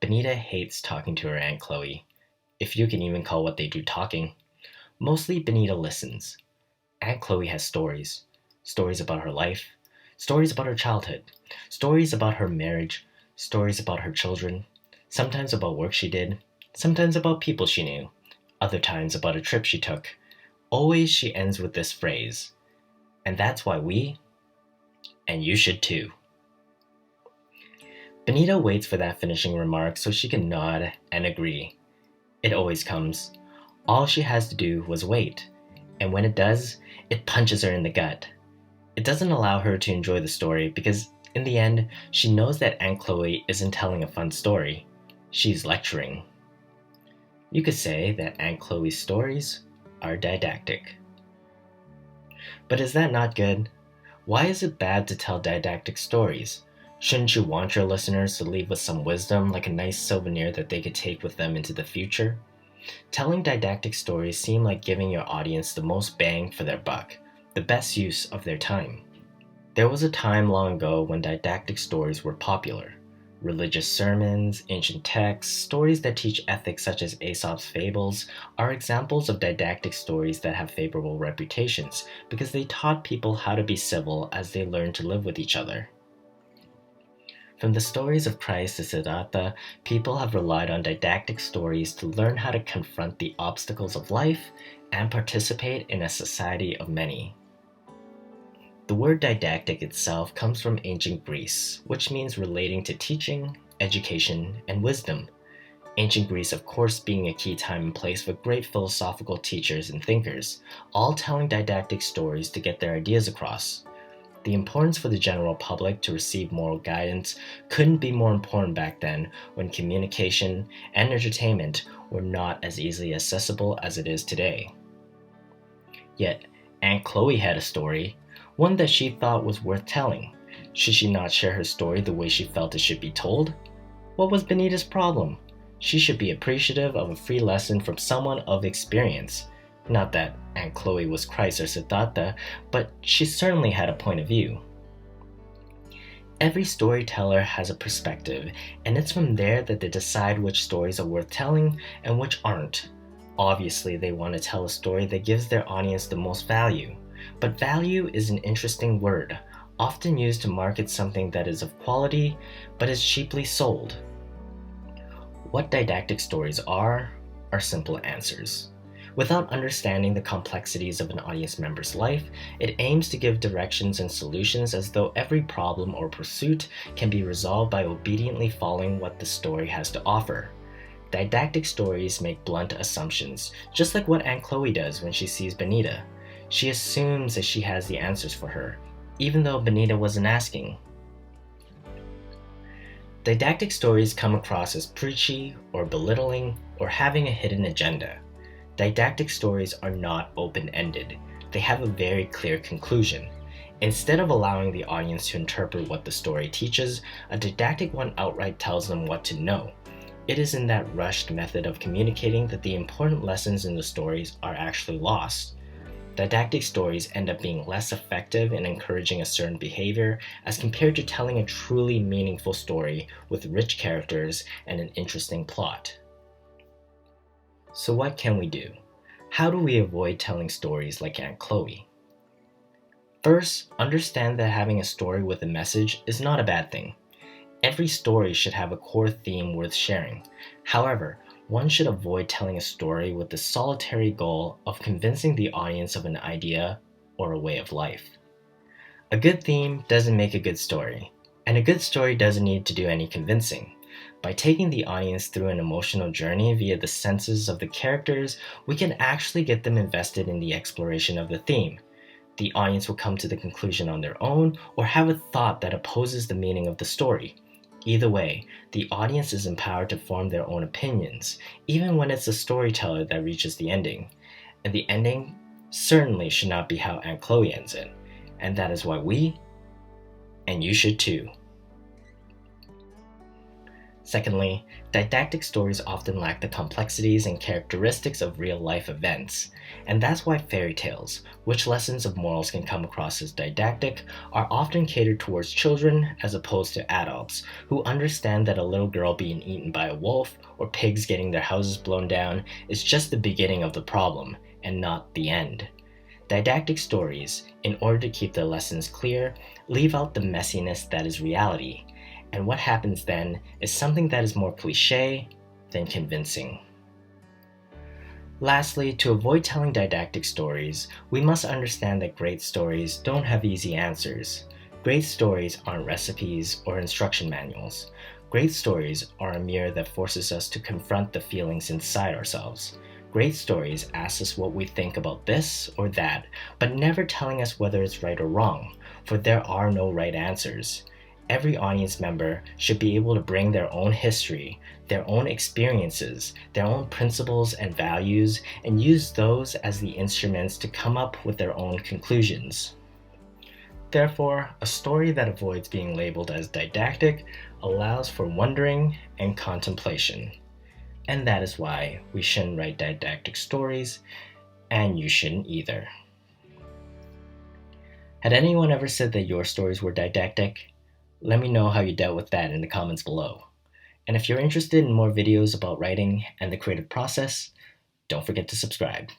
Benita hates talking to her Aunt Chloe, if you can even call what they do talking. Mostly Benita listens. Aunt Chloe has stories. Stories about her life, stories about her childhood, stories about her marriage, stories about her children, sometimes about work she did, sometimes about people she knew, other times about a trip she took. Always she ends with this phrase, and that's why and you should too. Benita waits for that finishing remark so she can nod and agree. It always comes. All she has to do was wait, and when it does, it punches her in the gut. It doesn't allow her to enjoy the story because, in the end, she knows that Aunt Chloe isn't telling a fun story. She's lecturing. You could say that Aunt Chloe's stories are didactic. But is that not good? Why is it bad to tell didactic stories? Shouldn't you want your listeners to leave with some wisdom, like a nice souvenir that they could take with them into the future? Telling didactic stories seem like giving your audience the most bang for their buck, the best use of their time. There was a time long ago when didactic stories were popular. Religious sermons, ancient texts, stories that teach ethics such as Aesop's fables are examples of didactic stories that have favorable reputations because they taught people how to be civil as they learned to live with each other. From the stories of Christ to Siddhartha, people have relied on didactic stories to learn how to confront the obstacles of life and participate in a society of many. The word didactic itself comes from ancient Greece, which means relating to teaching, education, and wisdom. Ancient Greece, of course, being a key time and place for great philosophical teachers and thinkers, all telling didactic stories to get their ideas across. The importance for the general public to receive moral guidance couldn't be more important back then when communication and entertainment were not as easily accessible as it is today. Yet, Aunt Chloe had a story, one that she thought was worth telling. Should she not share her story the way she felt it should be told? What was Benita's problem? She should be appreciative of a free lesson from someone of experience. Not that Aunt Chloe was Christ or Siddhartha, but she certainly had a point of view. Every storyteller has a perspective, and it's from there that they decide which stories are worth telling and which aren't. Obviously, they want to tell a story that gives their audience the most value. But value is an interesting word, often used to market something that is of quality, but is cheaply sold. What didactic stories are simple answers. Without understanding the complexities of an audience member's life, it aims to give directions and solutions as though every problem or pursuit can be resolved by obediently following what the story has to offer. Didactic stories make blunt assumptions, just like what Aunt Chloe does when she sees Benita. She assumes that she has the answers for her, even though Benita wasn't asking. Didactic stories come across as preachy or belittling or having a hidden agenda. Didactic stories are not open-ended. They have a very clear conclusion. Instead of allowing the audience to interpret what the story teaches, a didactic one outright tells them what to know. It is in that rushed method of communicating that the important lessons in the stories are actually lost. Didactic stories end up being less effective in encouraging a certain behavior as compared to telling a truly meaningful story with rich characters and an interesting plot. So what can we do? How do we avoid telling stories like Aunt Chloe? First, understand that having a story with a message is not a bad thing. Every story should have a core theme worth sharing. However, one should avoid telling a story with the solitary goal of convincing the audience of an idea or a way of life. A good theme doesn't make a good story, and a good story doesn't need to do any convincing. By taking the audience through an emotional journey via the senses of the characters, we can actually get them invested in the exploration of the theme. The audience will come to the conclusion on their own or have a thought that opposes the meaning of the story. Either way, the audience is empowered to form their own opinions, even when it's the storyteller that reaches the ending. And the ending certainly should not be how Aunt Chloe ends it. And that is why and you should too. Secondly, didactic stories often lack the complexities and characteristics of real-life events, and that's why fairy tales, which lessons of morals can come across as didactic, are often catered towards children as opposed to adults, who understand that a little girl being eaten by a wolf or pigs getting their houses blown down is just the beginning of the problem, and not the end. Didactic stories, in order to keep their lessons clear, leave out the messiness that is reality, and what happens then is something that is more cliché than convincing. Lastly, to avoid telling didactic stories, we must understand that great stories don't have easy answers. Great stories aren't recipes or instruction manuals. Great stories are a mirror that forces us to confront the feelings inside ourselves. Great stories ask us what we think about this or that, but never telling us whether it's right or wrong, for there are no right answers. Every audience member should be able to bring their own history, their own experiences, their own principles and values, and use those as the instruments to come up with their own conclusions. Therefore, a story that avoids being labeled as didactic allows for wondering and contemplation. And that is why we shouldn't write didactic stories, and you shouldn't either. Had anyone ever said that your stories were didactic? Let me know how you dealt with that in the comments below. And if you're interested in more videos about writing and the creative process, don't forget to subscribe.